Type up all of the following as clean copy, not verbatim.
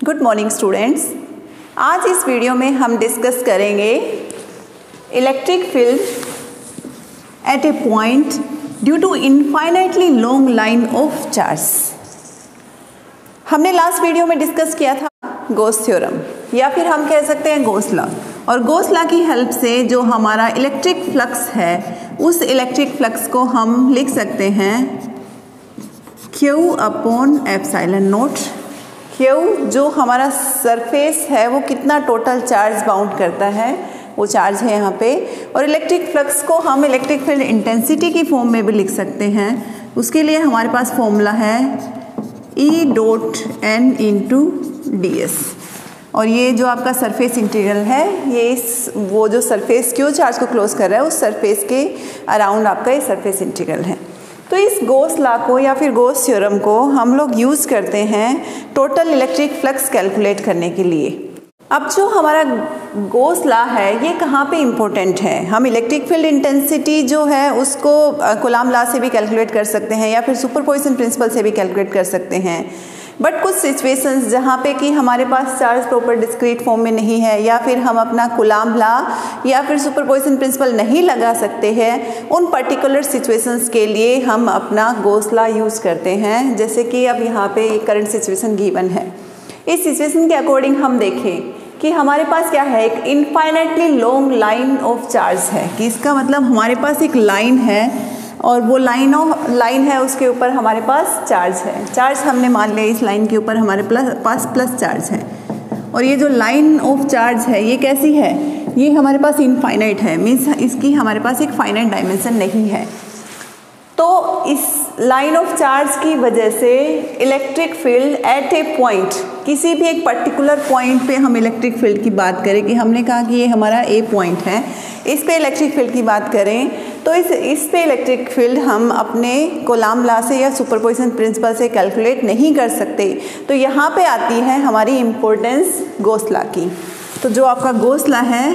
Good morning students. आज इस video में हम डिस्कस करेंगे electric field at a point due to infinitely long line of charge. हमने लास्ट वीडियो में डिस्कस किया था गॉस थ्योरम या फिर हम कह सकते हैं गॉस लॉ, और गॉस लॉ की हेल्प से जो हमारा इलेक्ट्रिक फ्लक्स है उस इलेक्ट्रिक फ्लक्स को हम लिख सकते हैं Q upon epsilon note. Q जो हमारा सरफेस है वो कितना टोटल चार्ज बाउंड करता है, वो चार्ज है यहाँ पे। और इलेक्ट्रिक फ्लक्स को हम इलेक्ट्रिक फील्ड इंटेंसिटी की फॉर्म में भी लिख सकते हैं। उसके लिए हमारे पास फॉर्मूला है E dot N into ds, और ये जो आपका सरफेस इंटीग्रल है ये वो जो सरफेस Q चार्ज को क्लोज कर रहा है उस सरफेस के अराउंड आपका ये सरफेस इंटीग्रल है। तो इस गॉस लॉ को या फिर गॉस थ्योरम को हम लोग यूज़ करते हैं टोटल इलेक्ट्रिक फ्लक्स कैलकुलेट करने के लिए। अब जो हमारा गॉस लॉ है ये कहाँ पे इम्पोर्टेंट है? हम इलेक्ट्रिक फील्ड इंटेंसिटी जो है उसको कूलॉम लॉ से भी कैलकुलेट कर सकते हैं या फिर सुपरपोजिशन प्रिंसिपल से भी कैलकुलेट कर सकते हैं। बट कुछ सिचुएशंस जहाँ पे कि हमारे पास चार्ज प्रॉपर डिस्क्रीट फॉर्म में नहीं है या फिर हम अपना कूलॉम लॉ या फिर सुपरपोजिशन प्रिंसिपल नहीं लगा सकते हैं, उन पर्टिकुलर सिचुएशंस के लिए हम अपना गॉस लॉ यूज़ करते हैं। जैसे कि अब यहाँ पे एक करंट सिचुएशन गिवन है, इस सिचुएशन के अकॉर्डिंग हम देखें कि हमारे पास क्या है, एक infinitely long line of charge है। कि इसका मतलब हमारे पास एक लाइन है और वो लाइन है उसके ऊपर हमारे पास चार्ज है। चार्ज हमने मान लिया इस लाइन के ऊपर हमारे पास प्लस चार्ज है, और ये जो लाइन ऑफ चार्ज है ये कैसी है, ये हमारे पास इनफाइनाइट है, मीन्स इसकी हमारे पास एक फाइनाइट डायमेंशन नहीं है। तो इस लाइन ऑफ चार्ज की वजह से electric field at a point, किसी भी एक पर्टिकुलर पॉइंट पे हम इलेक्ट्रिक फील्ड की बात करें कि हमने कहा कि ये हमारा ए पॉइंट है, इस पे इलेक्ट्रिक फील्ड की बात करें तो इस पे इलेक्ट्रिक फील्ड हम अपने कूलॉम लॉ से या सुपरपोजिशन प्रिंसिपल से कैलकुलेट नहीं कर सकते। तो यहाँ पे आती है हमारी इम्पोर्टेंस गॉस लॉ की। तो जो आपका गॉस लॉ है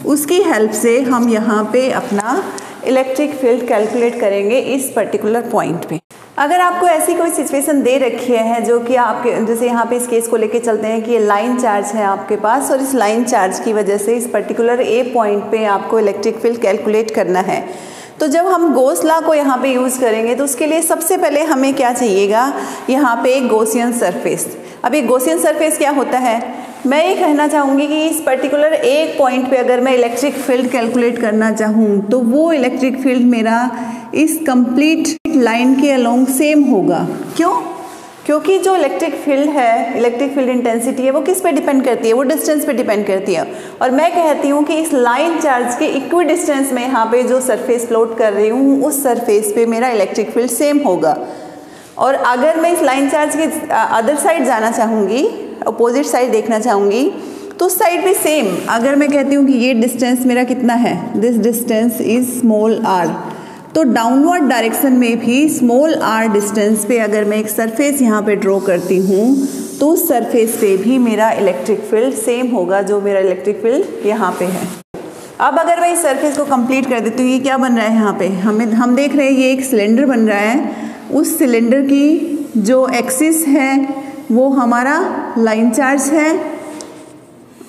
उसकी हेल्प से हम यहाँ पे अपना इलेक्ट्रिक फील्ड कैलकुलेट करेंगे इस पर्टिकुलर पॉइंट पे। अगर आपको ऐसी कोई सिचुएशन दे रखी है जो कि आपके, जैसे यहाँ पे इस केस को लेके चलते हैं कि ये लाइन चार्ज है आपके पास और इस लाइन चार्ज की वजह से इस पर्टिकुलर ए पॉइंट पे आपको इलेक्ट्रिक फील्ड कैलकुलेट करना है। तो जब हम गॉस लॉ को यहाँ पे यूज़ करेंगे तो उसके लिए सबसे पहले हमें क्या चाहिएगा, यहाँ पे एक गॉसियन सरफेस। अब ये गॉसियन सरफेस क्या होता है, मैं ये कहना चाहूँगी कि इस पर्टिकुलर एक पॉइंट पे अगर मैं इलेक्ट्रिक फील्ड कैलकुलेट करना चाहूँ तो वो इलेक्ट्रिक फील्ड मेरा इस कंप्लीट लाइन के अलोंग सेम होगा। क्यों? क्योंकि जो इलेक्ट्रिक फील्ड है, इलेक्ट्रिक फील्ड इंटेंसिटी है, वो किस पे डिपेंड करती है, वो डिस्टेंस पे डिपेंड करती है। और मैं कहती हूँ कि इस लाइन चार्ज के इक्वी डिस्टेंस में यहाँ पे जो सरफेस प्लॉट कर रही हूँ उस सरफेस पे मेरा इलेक्ट्रिक फील्ड सेम होगा। और अगर मैं इस लाइन चार्ज के अदर साइड जाना चाहूँगी, अपोजिट साइड देखना चाहूँगी, तो उस साइड भी सेम। अगर मैं कहती हूँ कि ये डिस्टेंस मेरा कितना है, this distance is small r, तो डाउनवर्ड डायरेक्शन में भी स्मॉल r डिस्टेंस पे अगर मैं एक सरफेस यहाँ पे ड्रॉ करती हूँ तो उस सरफेस पे भी मेरा इलेक्ट्रिक फील्ड सेम होगा जो मेरा इलेक्ट्रिक फील्ड यहाँ पे है। अब अगर मैं इस सरफेस को कंप्लीट कर देती हूँ, ये क्या बन रहा है यहाँ पे, हम देख रहे हैं ये एक सिलेंडर बन रहा है। उस सिलेंडर की जो एक्सिस है वो हमारा लाइन चार्ज है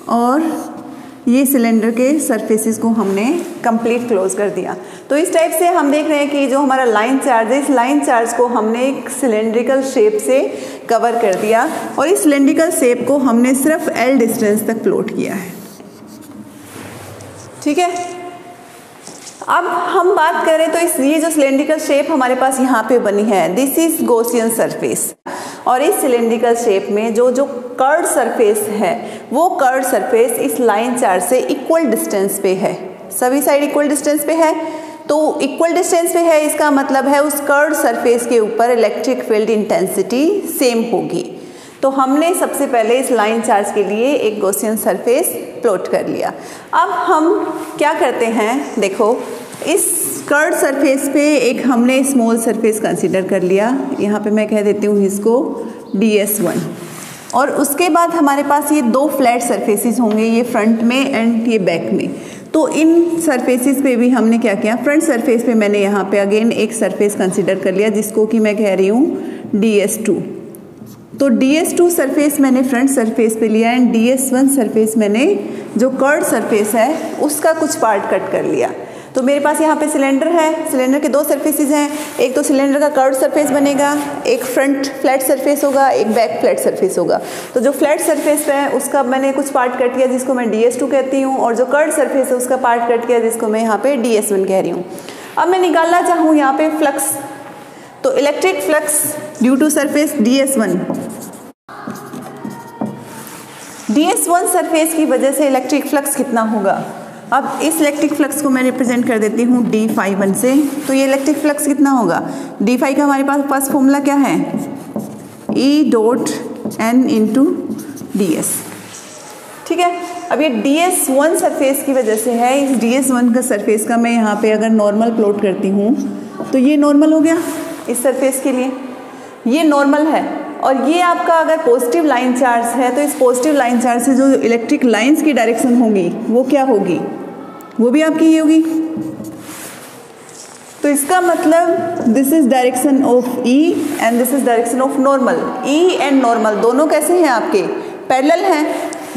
और ये सिलेंडर के सरफेसेस को हमने कंप्लीट क्लोज कर दिया। तो इस टाइप से हम देख रहे हैं कि जो हमारा लाइन चार्ज है, इस लाइन चार्ज को हमने एक सिलेंड्रिकल शेप से कवर कर दिया और इस सिलेंड्रिकल शेप को हमने सिर्फ L डिस्टेंस तक प्लॉट किया है। ठीक है, अब हम बात करें तो ये जो सिलेंड्रिकल शेप हमारे पास यहाँ पे बनी है, दिस इज गॉसियन सरफेस। और इस सिलेंड्रिकल शेप में जो कर्व्ड सरफेस है वो कर्व्ड सरफेस इस लाइन चार्ज से इक्वल डिस्टेंस पे है, सभी साइड इक्वल डिस्टेंस पे है। तो इक्वल डिस्टेंस पे है, इसका मतलब है उस कर्व्ड सरफेस के ऊपर इलेक्ट्रिक फील्ड इंटेंसिटी सेम होगी। तो हमने सबसे पहले इस लाइन चार्ज के लिए एक गॉसियन सरफेस प्लॉट कर लिया। अब हम क्या करते हैं, देखो इस कर्व्ड सरफेस पे एक हमने स्मॉल सरफेस कंसीडर कर लिया, यहाँ पे मैं कह देती हूँ इसको ds1। और उसके बाद हमारे पास ये दो फ्लैट सरफेसेस होंगे, ये फ्रंट में एंड ये बैक में। तो इन सरफेसेस पे भी हमने क्या किया, फ्रंट सरफेस पे मैंने यहाँ पे अगेन एक सरफेस कंसीडर कर लिया जिसको कि मैं कह रही हूँ ds2। तो DS2 सरफेस मैंने फ्रंट सरफेस पे लिया एंड DS1 सरफेस मैंने जो कर्ड सरफेस है उसका कुछ पार्ट कट कर लिया। तो मेरे पास यहाँ पे सिलेंडर है, सिलेंडर के दो सरफेसेस हैं, एक तो सिलेंडर का कर्व सरफेस बनेगा, एक फ्रंट फ्लैट सरफेस होगा, एक बैक फ्लैट सरफेस होगा। तो जो फ्लैट सरफेस है उसका मैंने कुछ पार्ट कट किया जिसको मैं DS2 कहती हूँ, और जो कर्व सरफेस है उसका पार्ट कट किया जिसको मैं यहाँ पे DS1 कह रही हूँ। अब मैं निकालना चाहूँ यहाँ पे फ्लक्स, तो electric flux due to surface DS1 surface की वजह से इलेक्ट्रिक फ्लक्स कितना होगा। अब इस इलेक्ट्रिक फ्लक्स को मैं रिप्रेजेंट कर देती हूँ d∅1 से। तो ये इलेक्ट्रिक फ्लक्स कितना होगा, d∅ का हमारे पास फॉर्मूला क्या है, E.N × ds। ठीक है, अब ये DS1 सरफेस की वजह से है। इस DS1 का सरफेस का मैं यहाँ पे अगर नॉर्मल प्लॉट करती हूँ तो ये नॉर्मल हो गया इस सरफेस के लिए, ये नॉर्मल है। और ये आपका अगर पॉजिटिव लाइन चार्ज है तो इस पॉजिटिव लाइन चार्ज से जो इलेक्ट्रिक लाइंस की डायरेक्शन होगी वो क्या होगी, वो भी आपकी ये होगी। तो इसका मतलब this is direction of E and this is direction of normal. E and normal दोनों कैसे हैं आपके, पैरेलल हैं,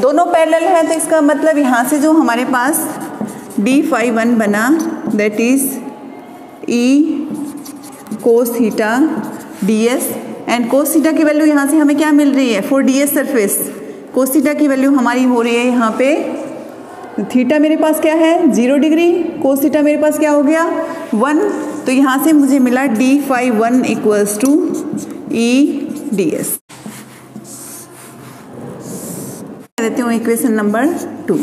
दोनों पैरेलल हैं। तो इसका मतलब यहाँ से जो हमारे पास d∅1 बना that is E cos theta ds, and cos theta की वैल्यू यहाँ से हमें क्या मिल रही है, for DS surface cos theta की वैल्यू हमारी हो रही है यहाँ पे, थीटा मेरे पास क्या है 0 डिग्री, कोस थीटा मेरे पास क्या हो गया 1। तो यहाँ से मुझे मिला d∅1 = E ds। देती हूँ इक्वेशन नंबर 2।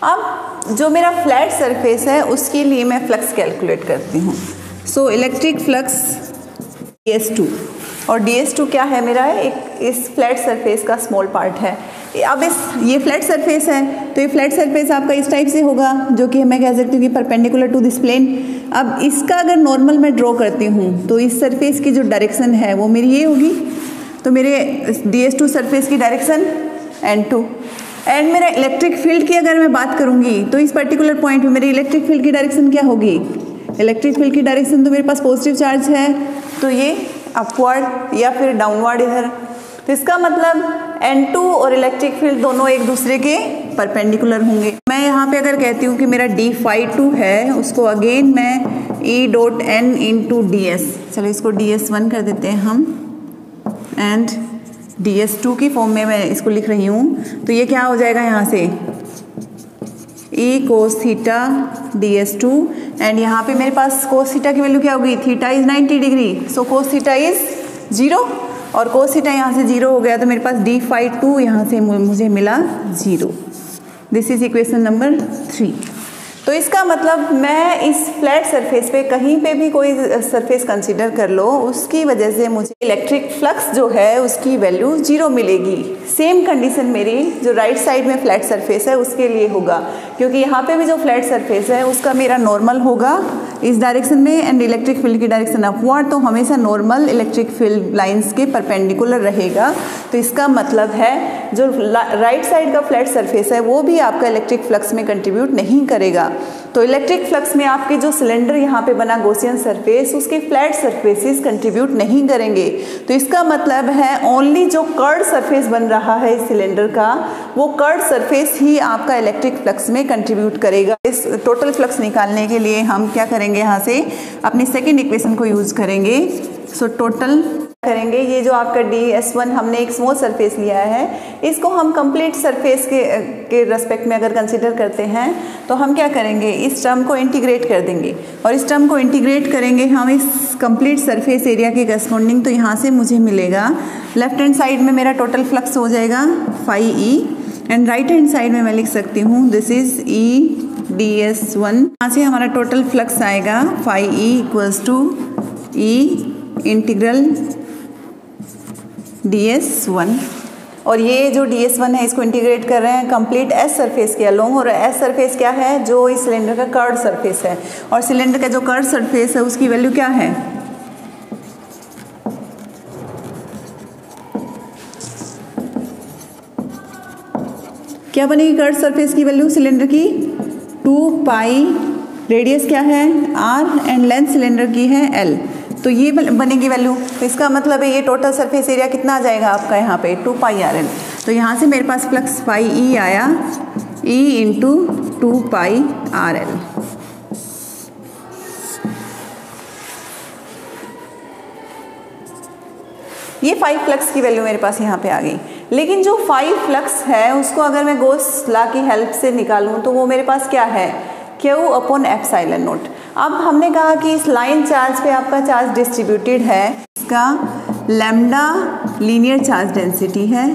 अब जो मेरा फ्लैट सरफेस है उसके लिए मैं फ्लक्स कैलकुलेट करती हूँ। सो इलेक्ट्रिक फ्लक्स DS2, और DS2 क्या है मेरा, एक इस फ्लैट सरफेस का स्मॉल पार्ट है। अब ये फ्लैट सरफेस है तो ये फ्लैट सरफेस आपका इस टाइप से होगा जो कि मैं कह सकती हूँ कि परपेंडिकुलर टू दिस प्लेन। अब इसका अगर नॉर्मल मैं ड्रॉ करती हूँ तो इस सरफेस की जो डायरेक्शन है वो मेरी ये होगी। तो मेरे DS2 सरफेस की डायरेक्शन N2, एंड मेरा इलेक्ट्रिक फील्ड की अगर मैं बात करूँगी तो इस पर्टिकुलर पॉइंट पे मेरी इलेक्ट्रिक फील्ड की डायरेक्शन क्या होगी, इलेक्ट्रिक फील्ड की डायरेक्शन तो मेरे पास पॉजिटिव चार्ज है तो ये अपवर्ड या फिर डाउनवर्ड इधर। तो इसका मतलब N2 और इलेक्ट्रिक फील्ड दोनों एक दूसरे के परपेंडिकुलर होंगे। मैं यहाँ पे अगर कहती हूँ कि मेरा d∅2 है उसको अगेन मैं E.N × ds, चलो इसको DS1 कर देते हैं हम, एंड DS2 की फॉर्म में मैं इसको लिख रही हूँ। तो ये क्या हो जाएगा यहाँ से E cos theta DS2, and यहाँ पे मेरे पास cos थीटा की वैल्यू क्या होगी, theta is 90 degree, so cos theta is 0, और cos थीटा यहाँ से 0 हो गया तो मेरे पास d∅2 यहाँ से मुझे मिला 0। This is equation number 3। तो इसका मतलब मैं इस फ्लैट सरफेस पे कहीं पे भी कोई सरफेस कंसीडर कर लो, उसकी वजह से मुझे इलेक्ट्रिक फ्लक्स जो है उसकी वैल्यू 0 मिलेगी। सेम कंडीशन मेरी जो राइट साइड में फ्लैट सरफेस है उसके लिए होगा, क्योंकि यहाँ पे भी जो फ्लैट सरफेस है उसका मेरा नॉर्मल होगा इस डायरेक्शन में एंड इलेक्ट्रिक फील्ड की डायरेक्शन अपवर्ड, तो हमेशा नॉर्मल इलेक्ट्रिक फील्ड लाइंस के परपेंडिकुलर रहेगा। तो इसका मतलब है जो राइट साइड का फ्लैट सरफेस है वो भी आपका इलेक्ट्रिक फ्लक्स में कंट्रीब्यूट नहीं करेगा। तो इलेक्ट्रिक फ्लक्स में आपके जो सिलेंडर यहाँ पे बना गॉसियन सरफेस उसके फ्लैट सरफेसेस कंट्रीब्यूट नहीं करेंगे। तो इसका मतलब है ओनली जो कर्ड सरफेस बन रहा है इस सिलेंडर का वो कर्ड सरफेस ही आपका इलेक्ट्रिक फ्लक्स में कंट्रीब्यूट करेगा। इस टोटल फ्लक्स निकालने के लिए हम क्या करेंगे, यहाँ से अपनी सेकेंड इक्वेशन को यूज करेंगे। सो टोटल करेंगे, ये जो आपका DS1 हमने एक स्मॉल सरफेस लिया है इसको हम कंप्लीट सरफेस के रेस्पेक्ट में अगर कंसीडर करते हैं तो हम क्या करेंगे, इस टर्म को इंटीग्रेट कर देंगे, और इस टर्म को इंटीग्रेट करेंगे हम इस कंप्लीट सरफेस एरिया के करस्पॉन्डिंग। तो यहाँ से मुझे मिलेगा लेफ्ट हैंड साइड में मेरा टोटल फ्लक्स हो जाएगा φE, and right hand side में मैं लिख सकती हूँ दिस इज E/DS1। यहाँ से हमारा टोटल फ्लक्स आएगा φE = E इंटीग्रल DS1, और ये जो DS1 है इसको इंटीग्रेट कर रहे हैं कंप्लीट S सरफेस के अलोंग, और S सरफेस क्या है, जो इस सिलेंडर का कर्ड सरफेस है, और सिलेंडर का जो कर्ड सरफेस है उसकी वैल्यू क्या है, क्या बनेगी कर्ड सरफेस की वैल्यू सिलेंडर की 2 पाई, रेडियस क्या है R, एंड लेंथ सिलेंडर की है L। तो ये बनेगी वैल्यू। तो इसका मतलब है ये टोटल सरफेस एरिया कितना आ जाएगा आपका यहाँ पे 2 पाई आर एल। तो यहाँ से मेरे पास फ्लक्स फाई ई आया, E into 2 pi R L. ये 5 फ्लक्स की वैल्यू मेरे पास यहाँ पे आ गई। लेकिन जो 5 फ्लक्स है उसको अगर मैं गॉस लॉ की हेल्प से निकालूं तो वो मेरे पास क्या है, Q अपॉन एप्सिलॉन नॉट। अब हमने कहा कि इस लाइन चार्ज पे आपका चार्ज डिस्ट्रीब्यूटेड है, इसका लैम्डा लीनियर चार्ज डेंसिटी है।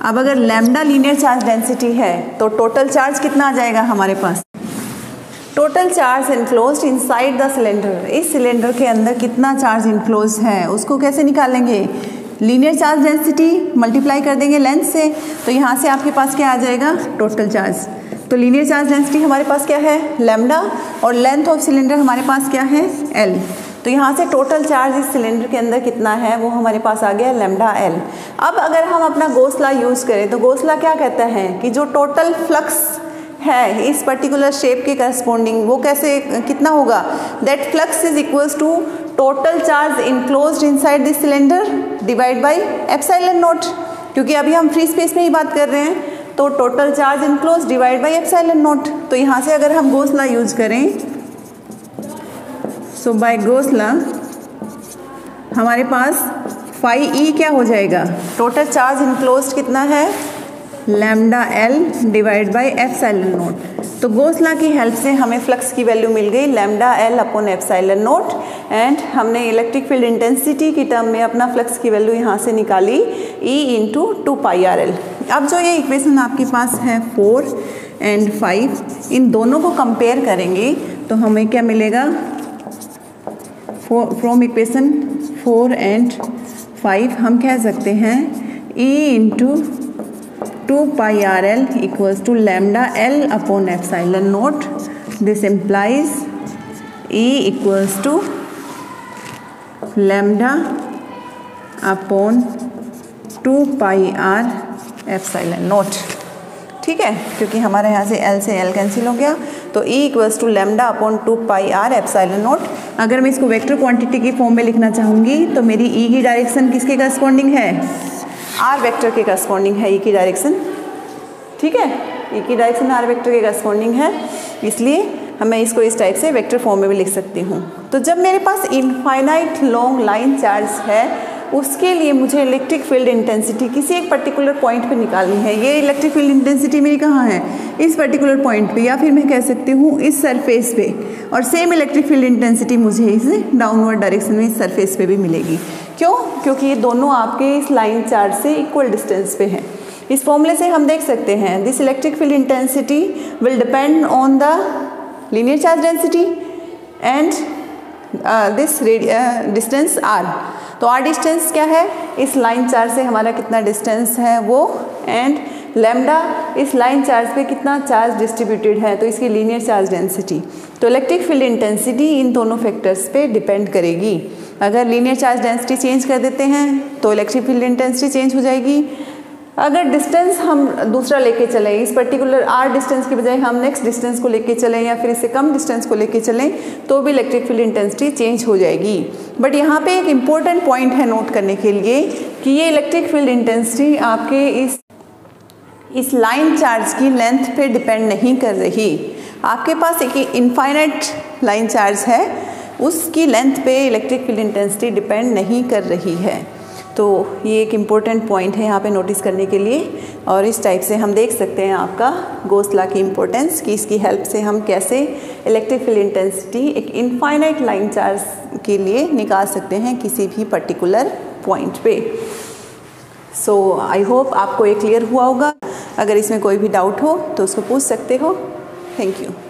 अब अगर लैम्डा लीनियर चार्ज डेंसिटी है तो टोटल चार्ज कितना आ जाएगा हमारे पास, total charge enclosed inside the cylinder. इस सिलेंडर के अंदर कितना चार्ज इनक्लोज है उसको कैसे निकालेंगे, लीनियर चार्ज डेंसिटी मल्टीप्लाई कर देंगे लेंथ से। तो यहाँ से आपके पास क्या आ जाएगा, टोटल चार्ज। तो लीनियर चार्ज डेंसिटी हमारे पास क्या है, लैम्डा, और लेंथ ऑफ सिलेंडर हमारे पास क्या है, एल। तो यहाँ से टोटल चार्ज इस सिलेंडर के अंदर कितना है वो हमारे पास आ गया लैम्डा एल। अब अगर हम अपना गॉस लॉ यूज़ करें तो गॉस लॉ क्या कहता है कि जो टोटल फ्लक्स है इस पर्टिकुलर शेप के करस्पॉन्डिंग वो कैसे कितना होगा, that flux is equals to total charge enclosed inside this cylinder divide by epsilon naught. क्योंकि अभी हम फ्री स्पेस में ही बात कर रहे हैं तो total charge enclosed divide by epsilon not. तो यहाँ से अगर हम गॉस लॉ यूज करें, सो बाय गॉस लॉ हमारे पास फाई ई क्या हो जाएगा, टोटल चार्ज इनक्लोज्ड कितना है, lambda L divide by epsilon not. तो गॉस लॉ की हेल्प से हमें फ्लक्स की वैल्यू मिल गई lambda L upon epsilon not, and हमने इलेक्ट्रिक फील्ड इंटेंसिटी की टर्म में अपना फ्लक्स की वैल्यू यहाँ से निकाली E into 2 pi R L. अब जो ये इक्वेशन आपके पास है 4 एंड 5, इन दोनों को कंपेयर करेंगे तो हमें क्या मिलेगा, फ्रॉम इक्वेशन 4 एंड 5 हम कह सकते हैं E into 2 pi R L equals to lambda L upon epsilon naught. This implies E equals to lambda upon 2 pi R epsilon naught. ठीक है, क्योंकि हमारे यहाँ से L से L कैंसिल हो गया, तो E equals to lambda upon 2 pi R epsilon naught. अगर मैं इसको वेक्टर क्वांटिटी की फॉर्म में लिखना चाहूँगी तो मेरी E की डायरेक्शन किसके करस्पॉन्डिंग है, आर वेक्टर के करस्पॉन्डिंग है E की डायरेक्शन। ठीक है, E की डायरेक्शन आर वेक्टर के करस्पॉन्डिंग है, इसलिए मैं इसको इस टाइप से वेक्टर फॉर्म में भी लिख सकती हूँ। तो जब मेरे पास इनफाइनाइट लॉन्ग लाइन चार्ज है उसके लिए मुझे इलेक्ट्रिक फील्ड इंटेंसिटी किसी एक पर्टिकुलर पॉइंट पे निकालनी है। ये इलेक्ट्रिक फील्ड इंटेंसिटी मेरी कहाँ है, इस पर्टिकुलर पॉइंट पे, या फिर मैं कह सकती हूँ इस सरफेस पे, और सेम इलेक्ट्रिक फील्ड इंटेंसिटी मुझे इस डाउनवर्ड डायरेक्शन में इस सरफेस पे भी मिलेगी। क्यों, क्योंकि ये दोनों आपके इस लाइन चार्ज से इक्वल डिस्टेंस पे हैं। इस फॉर्मूले से हम देख सकते हैं this electric field intensity will depend on the linear charge density and this distance R. तो आर डिस्टेंस क्या है, इस लाइन चार्ज से हमारा कितना डिस्टेंस है वो, एंड लैम्डा इस लाइन चार्ज पे कितना चार्ज डिस्ट्रीब्यूटेड है, तो इसकी लीनियर चार्ज डेंसिटी। तो इलेक्ट्रिक फील्ड इंटेंसिटी इन दोनों फैक्टर्स पे डिपेंड करेगी। अगर लीनियर चार्ज डेंसिटी चेंज कर देते हैं तो इलेक्ट्रिक फील्ड इंटेंसिटी चेंज हो जाएगी। अगर डिस्टेंस हम दूसरा लेके चलें, इस पर्टिकुलर आर डिस्टेंस के बजाय हम नेक्स्ट डिस्टेंस को लेके चलें या फिर इससे कम डिस्टेंस को लेके चलें तो भी इलेक्ट्रिक फील्ड इंटेंसिटी चेंज हो जाएगी। बट यहाँ पे एक इम्पॉर्टेंट पॉइंट है नोट करने के लिए कि ये इलेक्ट्रिक फील्ड इंटेंसिटी आपके इस लाइन चार्ज की लेंथ पे डिपेंड नहीं कर रही। आपके पास एक इनफाइनाइट लाइन चार्ज है, उसकी लेंथ पे इलेक्ट्रिक फील्ड इंटेंसिटी डिपेंड नहीं कर रही है। तो ये एक इम्पॉर्टेंट पॉइंट है यहाँ पे नोटिस करने के लिए, और इस टाइप से हम देख सकते हैं आपका गॉस लॉ की इम्पोर्टेंस कि इसकी हेल्प से हम कैसे इलेक्ट्रिक फील्ड इंटेंसिटी एक इनफाइनाइट लाइन चार्ज के लिए निकाल सकते हैं किसी भी पर्टिकुलर पॉइंट पे। सो आई होप आपको ये क्लियर हुआ होगा। अगर इसमें कोई भी डाउट हो तो उसको पूछ सकते हो। Thank you.